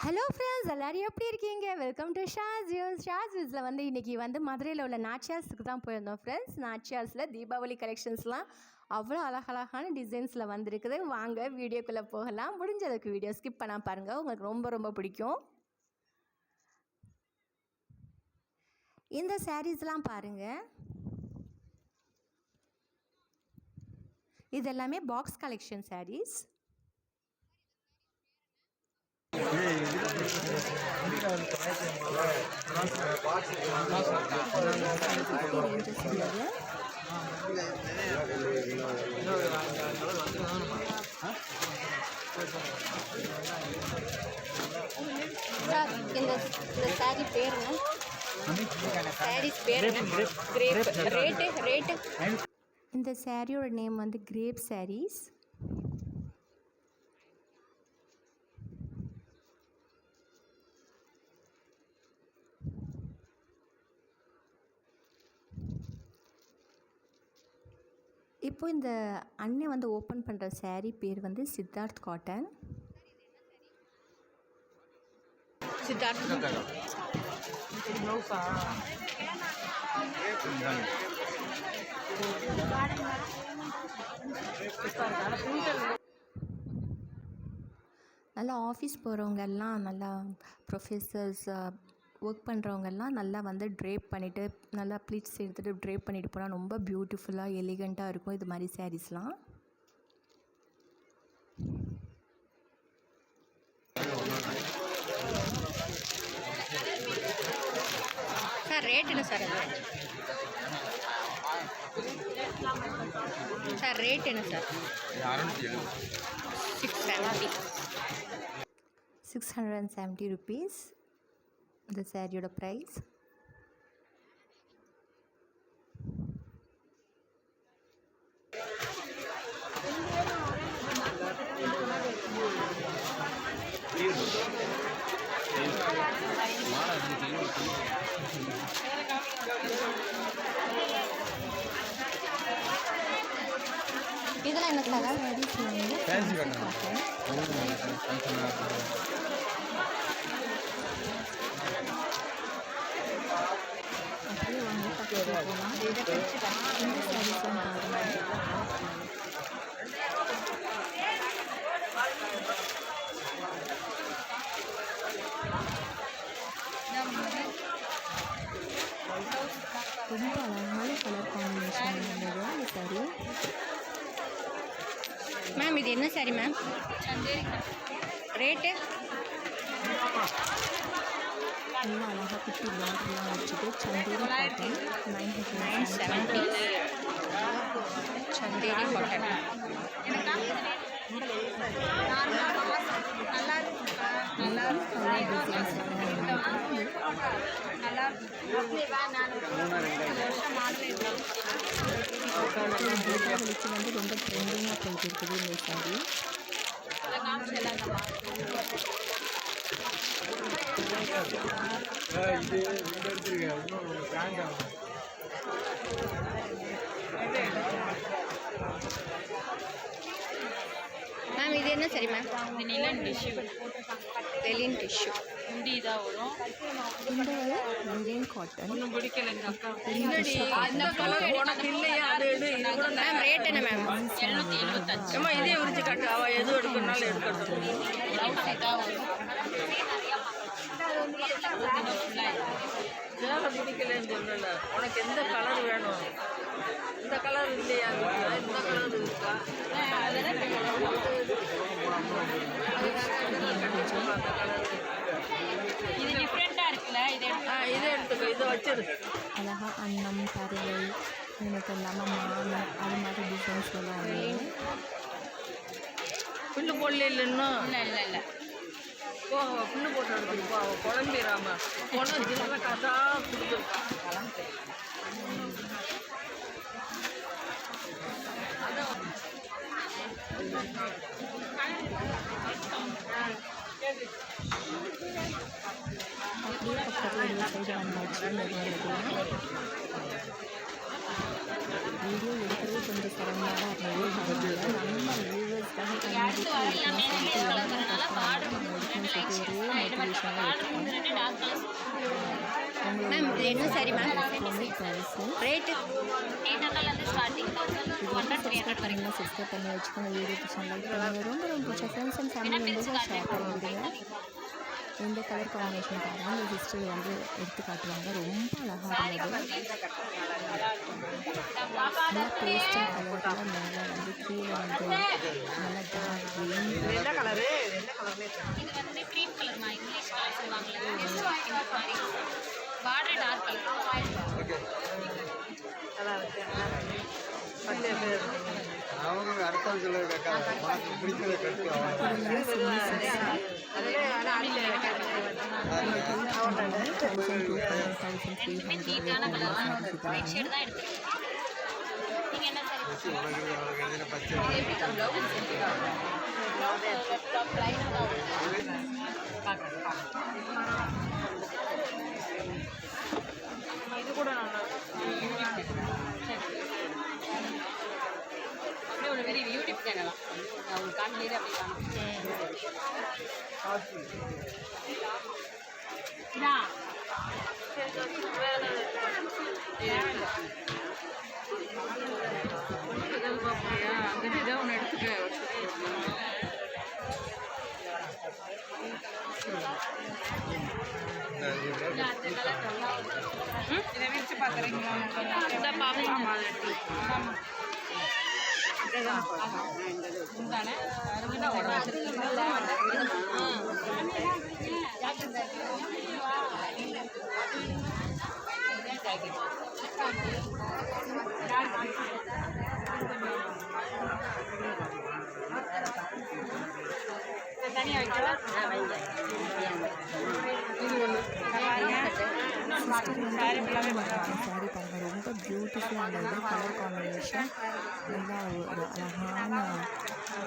Hello friends, எல்லோரும் எப்படி இருக்கீங்க? வெல்கம் டு ஷாஸ்வில் வந்து இன்றைக்கி வந்து மதுரையில் உள்ள நாச்சியார்ஸுக்கு தான் போயிருந்தோம் ஃப்ரெண்ட்ஸ். நாச்சியார்ஸில் தீபாவளி கலெக்ஷன்ஸ்லாம் அவ்வளோ அழகழகான டிசைன்ஸில் வந்துருக்குது. வாங்க வீடியோக்குள்ளே போகலாம். முடிஞ்சதுக்கு வீடியோ ஸ்கிப் பண்ணால் பாருங்கள், உங்களுக்கு ரொம்ப ரொம்ப பிடிக்கும். இந்த சாரீஸ்லாம் பாருங்கள், இது எல்லாமே பாக்ஸ் கலெக்ஷன் சாரீஸ். இந்த சாரி பேர் ரேட்டு இந்த சாரியோட நேம் வந்து கிரேப் சாரீஸ். இப்போ இந்த அண்ணன் வந்து ஓப்பன் பண்ணுற சாரீ பேர் வந்து சித்தார்த் காட்டன். நல்லா ஆஃபீஸ் போகிறவங்க எல்லாம், நல்லா ப்ரொஃபஸர்ஸ், ஒர்க் பண்ணுறவங்கெல்லாம் நல்லா வந்து ட்ரேப் பண்ணிவிட்டு, நல்லா ப்ளீட்ஸ் எடுத்துகிட்டு ட்ரேப் பண்ணிவிட்டு போனால் ரொம்ப பியூட்டிஃபுல்லாக எலிகண்ட்டாக இருக்கும் இது மாதிரி சாரீஸ்லாம். சார் ரேட் என்ன சார்? சார் ரேட் என்ன சார்? 670 rupees இந்த சாரியோட ப்ரைஸ். இதெல்லாம் என்ன சார்? அப்படியே வாங்க பக்கத்தில் போகலாம். இந்த சாரீஸ்லாம் பாருங்கள். ரொம்ப அழகான கலர் காம்பினேஷன் இருந்தது இந்த சாரீ. மேம் இது என்ன சாரீ மேம்? ரேட்டு நல்லா அழகாக குட்டி பார்டர்லாம் வச்சுட்டு சந்தேரி காட்டன் 970. சந்தேரி காட்டன் தீபாவளிக்கு வந்து ரொம்ப ட்ரெண்டிங்காக போயிட்டு இருக்குது இந்த சாரி. மேம் இது என்ன சரி மேம்? இது நிலன் டிஷ்யூ, லெலின் டிஷ்யூ. முந்தி இதாக வரும். இந்த லெலின் காட்டன் ஒன்றும் பிடிக்கல எங்கள் அக்கா. உனக்கு இல்லையா? அது மேம் ரேட் என்ன மேம்? 775. அம்மா இதே உரிச்சு காட்டு, அவள் எது எடுக்கணும்னாலும் எடுக்கணும். ப்ளவுஸ் இதாக வரும். சேலை பிடிக்கலன்னு சொல்லல, உனக்கு எந்த கலர் வேணும்? இந்த கலர் இல்லையா? இந்த கலர் இருக்கா? இது டிஃப்ரெண்ட்டாக இருக்குல்ல, இது இதை எடுத்துக்கோ, இதை வச்சிரு. அழகா அன்னம், பறவை, எனக்கு இல்லாமல் மான், அது மாதிரி டிசைன்ஸ்லாம் புல்லு போடல இன்னும். இல்லை போ, அவள் புல்லு போட்டு எடுத்துட்டு போ, அவள் குழம்பிடாம போனால் சின்ன காசா கொடுத்துருக்கா. அப்படியே பக்கத்தில் இந்த சைடு வந்தாச்சு. வீடியோ எடுக்கிறது கொஞ்சம் சிரமமாக தான் இருந்தது. நம்ம வியூவர்ஸ் ப்ரைஸ்க்காக கண்டிப்பாக எடுக்கணும்னு சொல்லிட்டு என்ன கஷ்டமானாலும் நம்ம எடுக்கணும்னு சொல்லிட்டு ஒரே மோட்டிவேஷனில் எடுத்துப்பாங்க. உங்களோட என்ன சரி மேம் எப்போவுமே ப்ரைஸு ரேட்டு 800 ஸ்டார்டிங் இது வரைக்கும் சப்ஸ்கிரைப் பண்ணிங்கன்னா சப்ஸ்கிரைப் பண்ணி வச்சுக்கோங்க. வீடியோ பிடிச்சா லைக் பண்ணுங்கள். ரொம்ப ரொம்ப பிடிச்ச ஃப்ரெண்ட்ஸ் அண்ட் ஃபேமிலி மெம்பர்ஸாக ஷேர் பண்ணி விடுங்க. இந்த கலர் காம்பினேஷன் பாருங்கள், இந்த சிஸ்டர் வந்து எடுத்து காட்டுவாங்க. ரொம்ப அழகாக இருந்தது. நல்லா பேஸ்டல் கலரில் மேலே வந்து கீழே வந்து நல்லா டார்க் க்ரீன். என்ன கலரு என்ன கலர்னே இது வந்து க்ரீம் கலர் மா இங்கிலீஷ் கலர் சொல்லுவாங்கல்ல பார்டர் டார்க் கலர் நல்லா இருக்கு. பச்சை பேர் அவங்க அர்த்தம் சொல்ல கேட்காத உனக்கு பிடிச்சதை கட்டு இதெல்லாம் சின்ன சைஸ். அதிலே ஆனால் நீட்டான கலர் ஒயிட் ஷேட் தான் எடுத்துருக்கேன். நீங்கள் என்ன சாரி உனக்கு எழுதின பச்சை இது கூட நல்லா அப்படியே ஒரு வெரி யூடியூப் சேனலா அவங்க காட்டிலே அப்படி காணும். அந்த இதை ஒன்று எடுத்துக்க இதை விரிச்சு பார்க்குறீங்களா? சாரி பாருங்கள், ரொம்ப பியூட்டிஃபுல்லாக இருந்தது. கலர் காம்பினேஷன் நல்லா ஒரு அழகான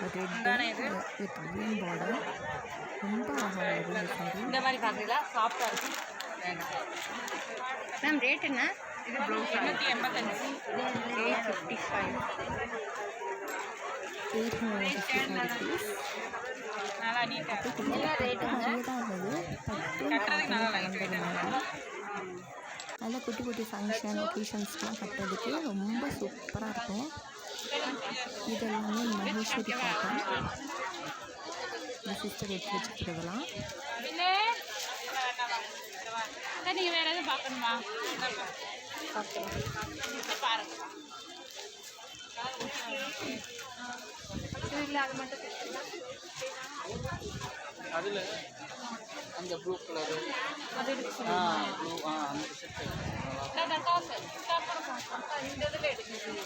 ரெட் வித் க்ரீன் பார்டர். ரொம்ப அழகாக இருந்தது இந்த சாரி. இந்த மாதிரி பார்க்குறீங்களா சாஃப்டாக இருக்கும். மேம் ரேட் என்ன? இது ப்ளவுஸ் 885 855 rupees. நல்லா நீட்டாக அப்படியே ரேட்டு மாதிரியே தான் இருந்தது. நல்லா குட்டி குட்டி ஃபங்க்ஷன் ஒகேஷன்ஸ்லாம் கட்டுறதுக்கு ரொம்ப சூப்பராக இருக்கும். இது எல்லாமே மகேஸ்வரி காட்டன். இந்த சிஸ்டர் எடுத்து வச்சுக்கிறதெல்லாம் நீங்கள் வேறு எதுவும் பார்க்கணுமா? பாருங்க அது மட்டும் அதில் அந்த ப்ளூ கலரு அது ப்ளூ அந்த செட்டு இந்த இதில் எடுக்குது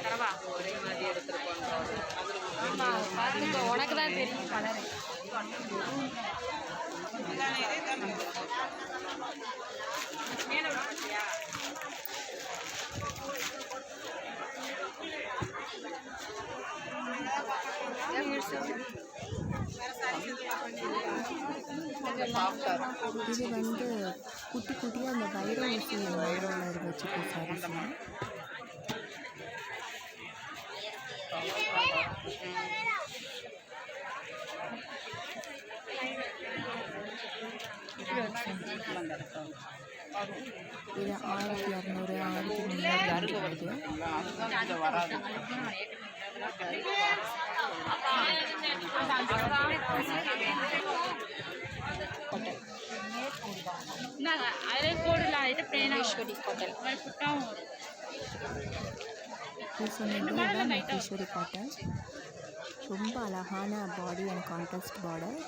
தரவா ஒரே மாதிரி எடுத்துருப்பாங்க. ஆமாம் உனக்கு தான் தெரியும் கலரு. மேலே விட்டுருக்கியா? இது வந்து குட்டி குட்டியாக அந்த வைர ஊசி வைரோவில் வச்சுக்க சாரீஸ்லாம். இது 1200 1300 வருது. அதில் கோடில் இது பிளேனாஸ்வரி காட்டன் புட்டாவும் இது சொன்னது மகேஸ்வரி காட்டன். ரொம்ப அழகான body and contrast border.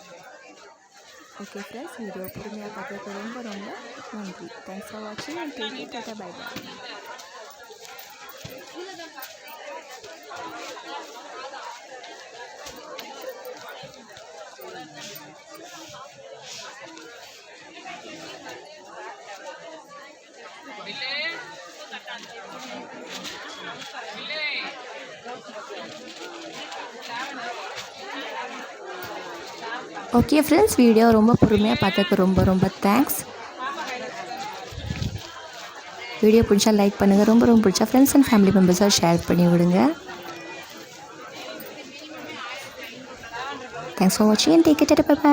Okay friends, video பொறுமையாக பார்க்குறதுக்கு ரொம்ப ரொம்ப நன்றி. தேங்க்ஸ் ஃபார் வாட்சிங் and take care. Tata bye bye. Okay friends, video ரொம்ப பொறுமையாக பார்த்ததுக்கு ரொம்ப ரொம்ப தேங்க்ஸ். வீடியோ பிடிச்சா லைக் பண்ணுங்கள். ரொம்ப ரொம்ப பிடிச்சா ஃப்ரெண்ட்ஸ் அண்ட் ஃபேமிலி மெம்பர்ஸாக ஷேர் பண்ணி விடுங்க. தேங்க்ஸ் ஃபார் வாட்சிங். Take it. பை.